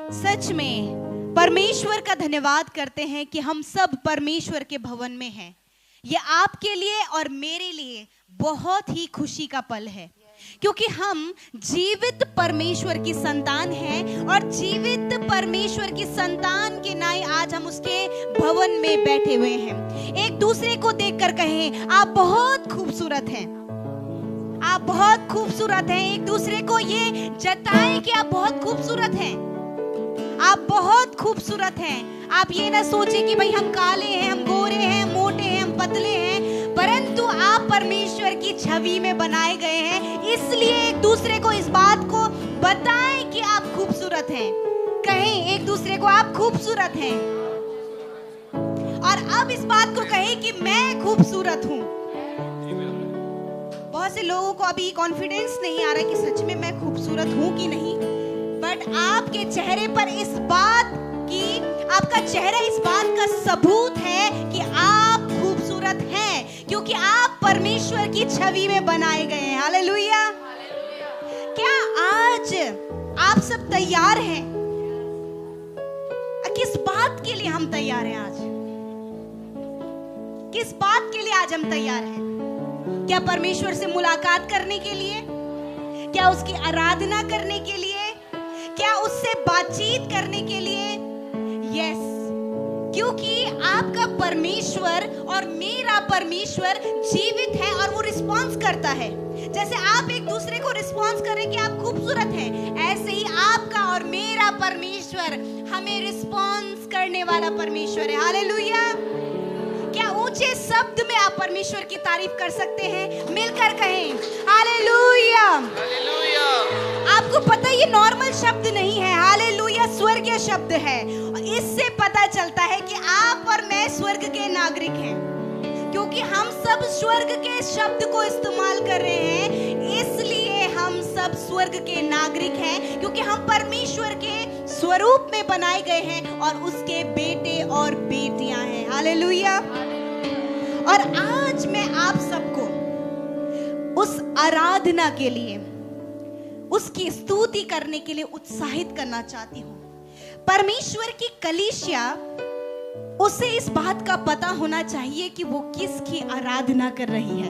सच में परमेश्वर का धन्यवाद करते हैं कि हम सब परमेश्वर के भवन में हैं। ये आपके लिए और मेरे लिए बहुत ही खुशी का पल है, क्योंकि हम जीवित परमेश्वर की संतान हैं और जीवित परमेश्वर की संतान के नाते आज हम उसके भवन में बैठे हुए हैं। एक दूसरे को देखकर कहें, आप बहुत खूबसूरत हैं, आप बहुत खूबसूरत हैं। एक दूसरे को ये जताएं कि आप बहुत खूबसूरत हैं, आप बहुत खूबसूरत हैं। आप ये ना सोचें कि भाई हम काले हैं, हम गोरे हैं, मोटे हैं, हम पतले हैं, परंतु आप परमेश्वर की छवि में बनाए गए हैं। इसलिए एक दूसरे को इस बात को बताएं कि आप खूबसूरत हैं। कहें एक दूसरे को, आप खूबसूरत हैं। और अब इस बात को कहें कि मैं खूबसूरत हूं। बहुत से लोगों को अभी कॉन्फिडेंस नहीं आ रहा कि सच में मैं खूबसूरत हूं कि नहीं, बट आपके चेहरे पर इस बात की, आपका चेहरा इस बात का सबूत है कि आप खूबसूरत हैं, क्योंकि आप परमेश्वर की छवि में बनाए गए हैं। हालेलुया। क्या आज आप सब तैयार हैं? किस बात के लिए हम तैयार हैं आज? किस बात के लिए आज हम तैयार हैं? क्या परमेश्वर से मुलाकात करने के लिए? क्या उसकी आराधना करने के लिए? क्या उससे बातचीत करने के लिए? यस, क्योंकि आपका परमेश्वर और मेरा परमेश्वर जीवित है और वो रिस्पॉन्स करता है। जैसे आप एक दूसरे को रिस्पॉन्स करें कि आप खूबसूरत हैं, ऐसे ही आपका और मेरा परमेश्वर हमें रिस्पॉन्स करने वाला परमेश्वर है। हालेलुया। क्या ऊंचे शब्द में आप परमेश्वर की तारीफ कर सकते हैं? मिलकर कहें हालेलुया। हालेलुया। आपको पता है ये नॉर्मल शब्द नहीं है, हालेलुया स्वर्गीय शब्द है। इससे पता चलता है कि आप और मैं स्वर्ग के नागरिक हैं, क्योंकि हम सब स्वर्ग के शब्द को इस्तेमाल कर रहे हैं। इसलिए हम सब स्वर्ग के नागरिक हैं, क्योंकि हम परमेश्वर के स्वरूप में बनाए गए हैं और उसके बेटे और बेटियां हैं। हालेलुया। और आज मैं आप सबको उस आराधना के लिए, उसकी स्तुति करने के लिए उत्साहित करना चाहती हूँ। परमेश्वर की कलीसिया, उसे इस बात का पता होना चाहिए कि वो किसकी आराधना कर रही है।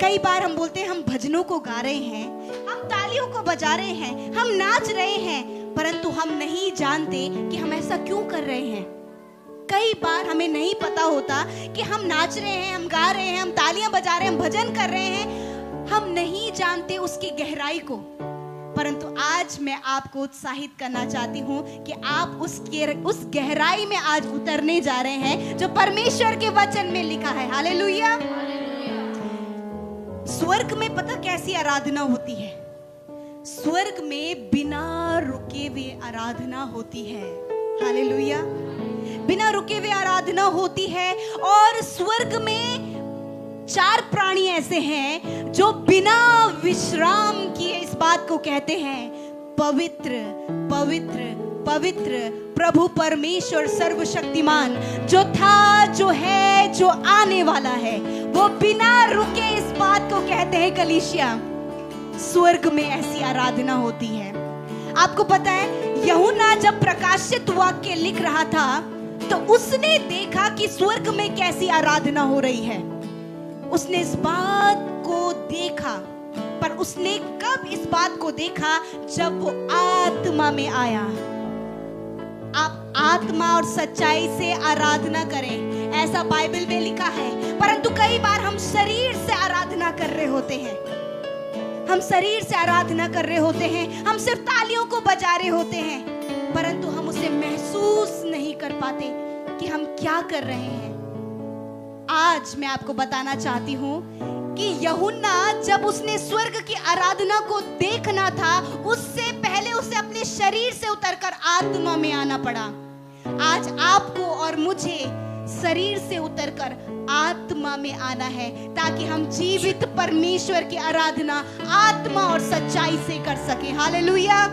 कई बार हम बोलते हैं हम भजनों को गा रहे हैं, हम तालियों को बजा रहे हैं, हम नाच रहे हैं, परंतु हम नहीं जानते कि हम ऐसा क्यों कर रहे हैं। कई बार हमें नहीं पता होता कि हम नाच रहे हैं, हम गा रहे हैं, हम तालियां बजा रहे हैं, हम भजन कर रहे हैं, हम नहीं जानते उसकी गहराई को। परंतु आज मैं आपको उत्साहित करना चाहती हूं कि आप उस गहराई में आज उतरने जा रहे हैं जो परमेश्वर के वचन में लिखा है। हालेलुया। स्वर्ग में पता कैसी आराधना होती है? स्वर्ग में बिना रुके हुए आराधना होती है। हालेलुया। बिना रुके हुए आराधना होती है। और स्वर्ग में 4 प्राणी ऐसे हैं जो बिना विश्राम किए इस बात को कहते हैं, पवित्र पवित्र पवित्र प्रभु परमेश्वर सर्वशक्तिमान, जो था, जो है, जो आने वाला है। वो बिना रुके इस बात को कहते हैं कलीसिया। स्वर्ग में ऐसी आराधना होती है। आपको पता है, यूहन्ना जब प्रकाशित वाक्य लिख रहा था तो उसने देखा कि स्वर्ग में कैसी आराधना हो रही है। उसने इस बात को देखा, पर उसने कब इस बात को देखा? जब वो आत्मा में आया। आप आत्मा और सच्चाई से आराधना करें, ऐसा बाइबल में लिखा है। परंतु कई बार हम शरीर से आराधना कर रहे होते हैं, हम शरीर से आराधना कर रहे होते हैं, हम सिर्फ तालियों को बजा रहे होते हैं, परंतु हम उसे महसूस नहीं कर पाते कि हम क्या कर रहे हैं। आज मैं आपको बताना चाहती हूँ कि यूहन्ना जब उसने स्वर्ग की आराधना को देखना था, उससे पहले उसे अपने शरीर से उतरकर आत्मा में आना पड़ा। आज आपको और मुझे शरीर से उतरकर आत्मा में आना है, ताकि हम जीवित परमेश्वर की आराधना आत्मा और सच्चाई से कर सके। हालेलुया।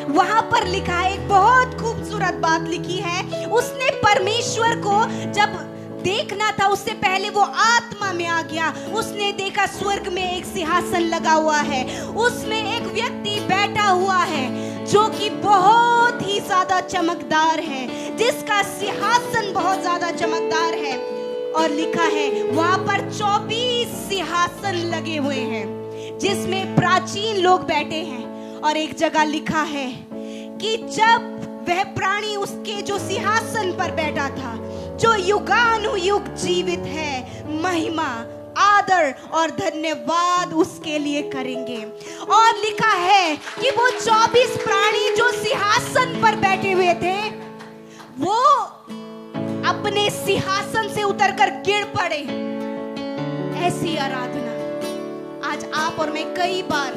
वहां पर लिखा है, एक बहुत खूबसूरत बात लिखी है। उसने परमेश्वर को जब देखना था, उससे पहले वो आत्मा में आ गया। उसने देखा स्वर्ग में एक सिंहासन लगा हुआ है, उसमें एक व्यक्ति बैठा हुआ है जो कि बहुत ही ज्यादा चमकदार है, जिसका सिंहासन बहुत ज्यादा चमकदार है। और लिखा है वहां पर 24 सिंहासन लगे हुए हैं जिसमें प्राचीन लोग बैठे हैं। और एक जगह लिखा है कि जब वह प्राणी उसके जो सिंहासन पर बैठा था, जो युगानुयुग जीवित है, महिमा, आदर और धन्यवाद उसके लिए करेंगे। और लिखा है कि वो 24 प्राणी जो सिंहासन पर बैठे हुए थे, वो अपने सिंहासन से उतरकर गिर पड़े। ऐसी आराधना आज आप और मैं कई बार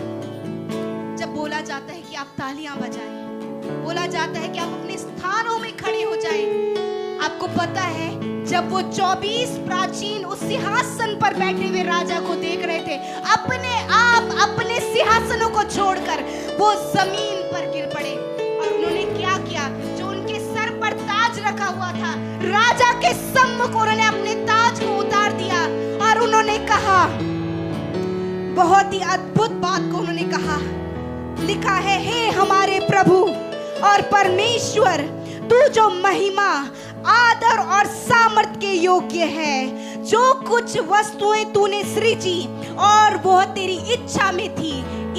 जब बोला जाता है कि आप तालियां बजाएं, बोला जाता है कि आप अपने स्थानों में खड़े हो जाएं। आपको पता है जब वो 24 प्राचीन उस सिंहासन पर बैठे हुए राजा को देख रहे थे, अपने आप अपने सिंहासनों को छोड़कर वो जमीन पर गिर पड़े। और उन्होंने क्या किया? जो उनके सर पर ताज रखा हुआ था, राजा के सम्मुख उन्होंने अपने ताज को उतार दिया और उन्होंने कहा, बहुत ही अद्भुत बात को उन्होंने कहा। लिखा है, हे हमारे प्रभु और परमेश्वर, तू जो महिमा, आदर और सामर्थ के योग्य है, जो कुछ वस्तुएं तूने सृजी और वो तेरी इच्छा में थी,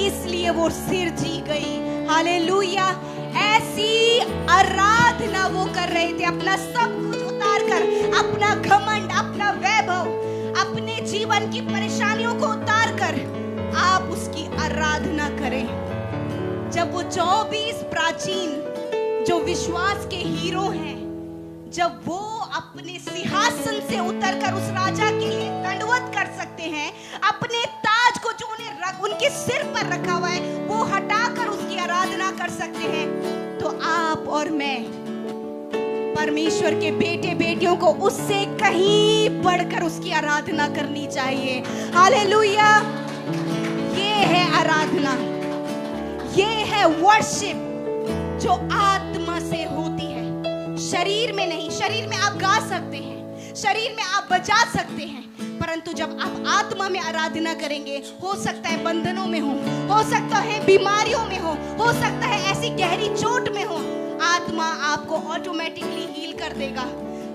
इसलिए वो सृजी गई। हालेलुया। ऐसी आराधना वो कर रहे थे, अपना सब कुछ उतार कर, अपना घमंड, अपना वैभव, अपने जीवन की परेशानियों को उतार कर आप उसकी आराधना करें। जब वो 24 प्राचीन जो विश्वास के हीरो हैं, जब वो अपने सिंहासन से उतरकर उस राजा के लिए दंडवत कर सकते हैं, अपने ताज को जो उन्हें उनके सिर पर रखा हुआ है वो हटाकर उसकी आराधना कर सकते हैं, तो आप और मैं परमेश्वर के बेटे बेटियों को उससे कहीं बढ़कर उसकी आराधना करनी चाहिए। हालेलुया। ये है आराधना, ये है वर्शिप जो आत्मा से होती है, शरीर में नहीं। शरीर में आप गा सकते हैं, शरीर में आप बजा सकते हैं, परंतु जब आप आत्मा में आराधना करेंगे, हो सकता है बंधनों में हो सकता है बीमारियों में हो सकता है ऐसी गहरी चोट में हो, आत्मा आपको ऑटोमेटिकली हील कर देगा।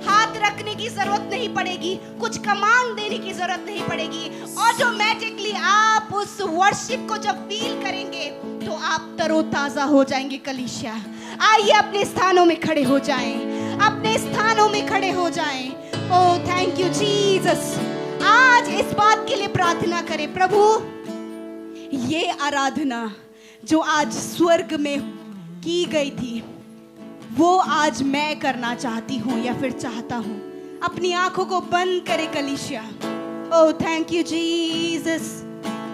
हाथ रखने की जरूरत नहीं पड़ेगी, कुछ कमांड देने की जरूरत नहीं पड़ेगी, ऑटोमेटिकली आप उस वर्शिप को जब फील करेंगे तो आप तरोताजा हो जाएंगे। कलीसिया, आइए अपने स्थानों में खड़े हो जाएं, अपने स्थानों में खड़े हो जाएं। Oh thank you Jesus. आज इस बात के लिए प्रार्थना करें, प्रभु ये आराधना जो आज स्वर्ग में की गई थी, वो आज मैं करना चाहती हूँ या फिर चाहता हूँ। अपनी आंखों को बंद करें कलीसिया। Oh thank you Jesus,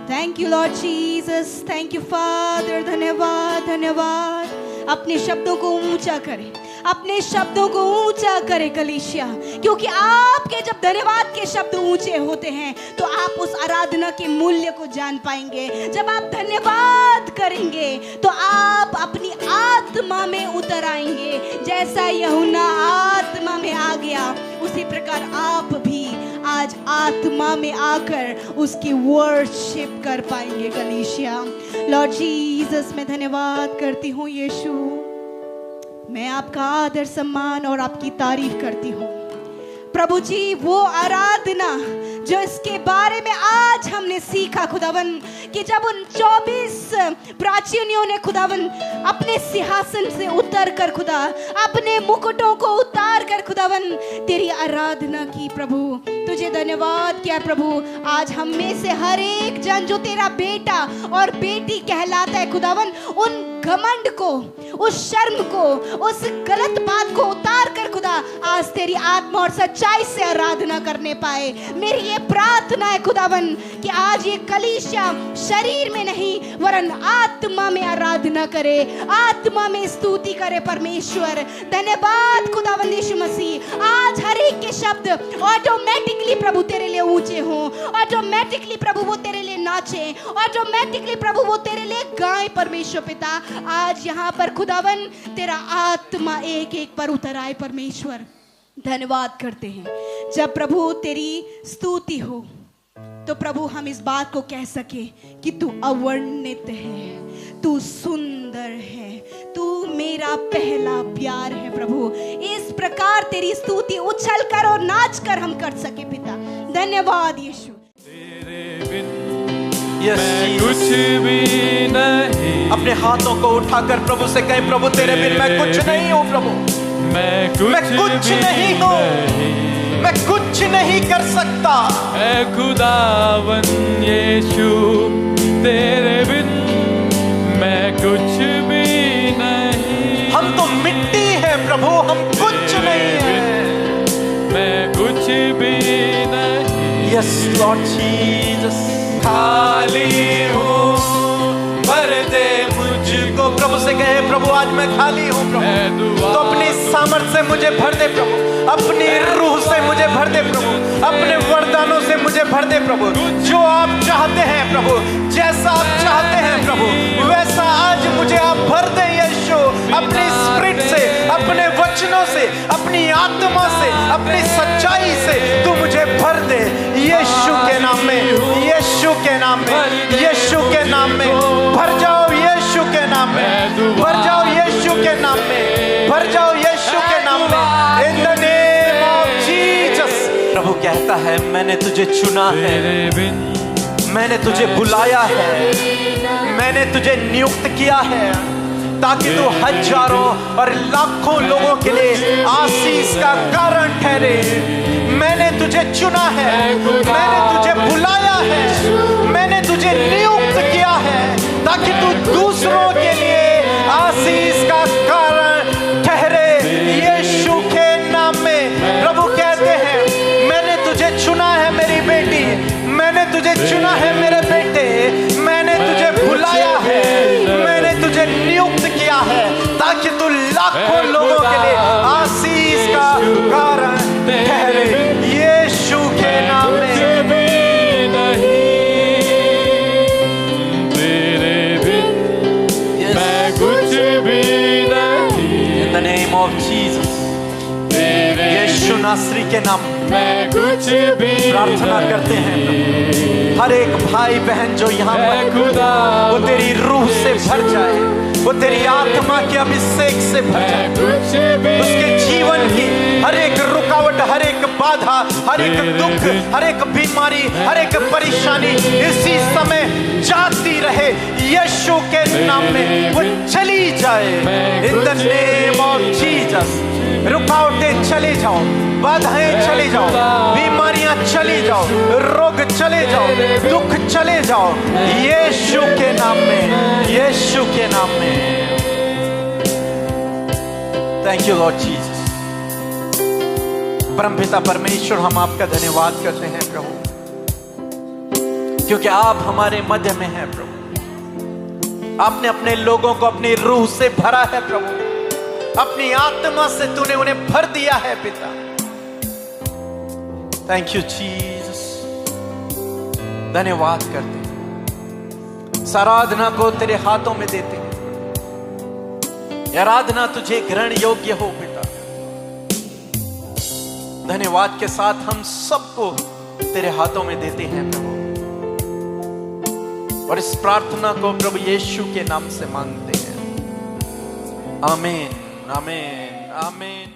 thank you Lord Jesus, thank you father. धन्यवाद, धन्यवाद। अपने शब्दों को ऊंचा करें, अपने शब्दों को ऊंचा करें कलीसिया, क्योंकि आपके जब धन्यवाद के शब्द ऊंचे होते हैं तो आप उस आराधना के मूल्य को जान पाएंगे। जब आप धन्यवाद करेंगे तो आप अपनी आत्मा में उतर आएंगे। जैसा यूहन्ना आत्मा में आ गया, उसी प्रकार आप भी आज आत्मा में आकर उसकी वर्शिप कर पाएंगे कलीसिया। लॉर्ड जीसस, मैं धन्यवाद करती हूँ यीशु, मैं आपका आदर सम्मान और आपकी तारीफ करती हूँ प्रभु जी। वो आराधना जो इसके बारे में आज हमने सीखा खुदावन, कि जब उन 24 प्राचीनों ने खुदावन अपने सिंहासन से उतर कर खुदा, अपने मुकुटों को उतार कर खुदावन तेरी आराधना की प्रभु, तुझे धन्यवाद किया प्रभु। आज हम में से हर एक जन जो तेरा बेटा और बेटी कहलाता है खुदावन, उन घमंड को, उस शर्म को, उस गलत बात को उतार कर खुदा आज तेरी आत्मा और सच्चाई से आराधना करने पाए। मेरी ये प्रार्थना है खुदावन कि आज ये कलीसिया शरीर में नहीं वरन आत्मा में आराधना करे, आत्मा में स्तुति करे परमेश्वर। धन्यवाद खुदावन यीशु मसीह। आज हर एक के शब्द ऑटोमेटिकली प्रभु तेरे लिए ऊंचे हों, ऑटोमेटिकली प्रभु वो तेरे लिए नाचे, ऑटोमेटिकली प्रभु वो तेरे लिए गाए परमेश्वर पिता। आज यहाँ पर खुदावन तेरा आत्मा एक एक पर उतर आए परमेश्वर। धन्यवाद करते हैं जब प्रभु तेरी स्तुति हो तो प्रभु हम इस बात को कह सके कि तू अवर्णित है, तू सुंदर है, मेरा पहला प्यार है प्रभु। इस प्रकार तेरी स्तुति उछल कर और नाच कर हम कर सके पिता। धन्यवाद यीशु। मैं कुछ भी नहीं। अपने हाथों को उठाकर प्रभु से कहें, प्रभु तेरे बिन मैं कुछ नहीं हूँ। प्रभु मैं कुछ नहीं हूँ, मैं कुछ नहीं कर सकता। ऐ खुदावन यीशु तेरे बिन मैं कुछ भी नहीं। हम तो मिट्टी है प्रभु, हम कुछ नहीं है, मैं कुछ भी नहीं। Yes Lord Jesus. खाली हूँ, भर दे मुझको। प्रभु से कहे, प्रभु आज मैं खाली हूँ प्रभु, तो अपनी सामर्थ से मुझे भर दे प्रभु, अपनी रूह से मुझे भर दे प्रभु, अपने वरदानों से मुझे भर दे प्रभु। जो आप चाहते हैं प्रभु, जैसा आप चाहते हैं प्रभु, वैसा आज मुझे आप भर दे यीशु। अपनी स्पिरिट से, अपने वचनों से, अपनी आत्मा से, अपनी सच्चाई से तू मुझे भर दे यीशु के नाम में, यीशु के नाम में, यीशु के नाम में। भर जाओ यीशु के नाम में, भर जाओ यीशु के नाम में, भर जाओ यीशु के नाम में। In the name of Jesus. प्रभु कहता है, मैंने तुझे चुना है, मैंने तुझे बुलाया है, मैंने तुझे नियुक्त किया है ताकि तू हजारों और लाखों लोगों के लिए आशीष का कारण ठहरे। मैंने तुझे चुना है, मैंने तुझे बुलाया है, मैंने तुझे नियुक्त किया है ताकि तू दूसरों के लिए आशीष का कारण ठहरे यीशु के नाम में। प्रभु कहते हैं, मैंने तुझे चुना है मेरी बेटी, मैंने तुझे चुना है मेरे बेटे, मैंने तुझे बुलाया है, मैंने तुझे नियुक्त किया है ताकि तू लाखों लोगों के लिए आशीष का कारण ठहरे यीशु के नाम में। तेरे बिन मैं कुछ भी नहीं। In the name of Jesus, यीशु नासरी के नाम मैं कुछ भी प्रार्थना करते हैं। हर एक भाई बहन जो यहाँ पर, वो तेरी रूह से भर जाए, वो तेरी आत्मा के अभिषेक से भर जाए। उसके जीवन की हर एक रुकावट, हर एक बाधा, हर एक दुख, हर एक बीमारी, हर एक परेशानी इसी समय जाती रहे यीशु के नाम में, वो चली जाए। इन द नेम ऑफ जीसस। रुकावटें चले जाओ, बाधाएं चले जाओ, बीमारियां चली जाओ, रोग चले जाओ, दुख चले जाओ यीशु के नाम में, यीशु के नाम में। Thank you Lord Jesus. परमपिता परमेश्वर, हम आपका धन्यवाद करते हैं प्रभु, क्योंकि आप हमारे मध्य में हैं प्रभु। आपने अपने लोगों को अपनी रूह से भरा है प्रभु, अपनी आत्मा से तूने उन्हें भर दिया है पिता। Thank you Jesus. धन्यवाद करते हैं, इस आराधना को तेरे हाथों में देते हैं। यह आराधना तुझे ग्रहण योग्य हो पिता। धन्यवाद के साथ हम सबको तेरे हाथों में देते हैं प्रभु, और इस प्रार्थना को प्रभु यीशु के नाम से मांगते हैं। आमीन, आमीन, आमीन।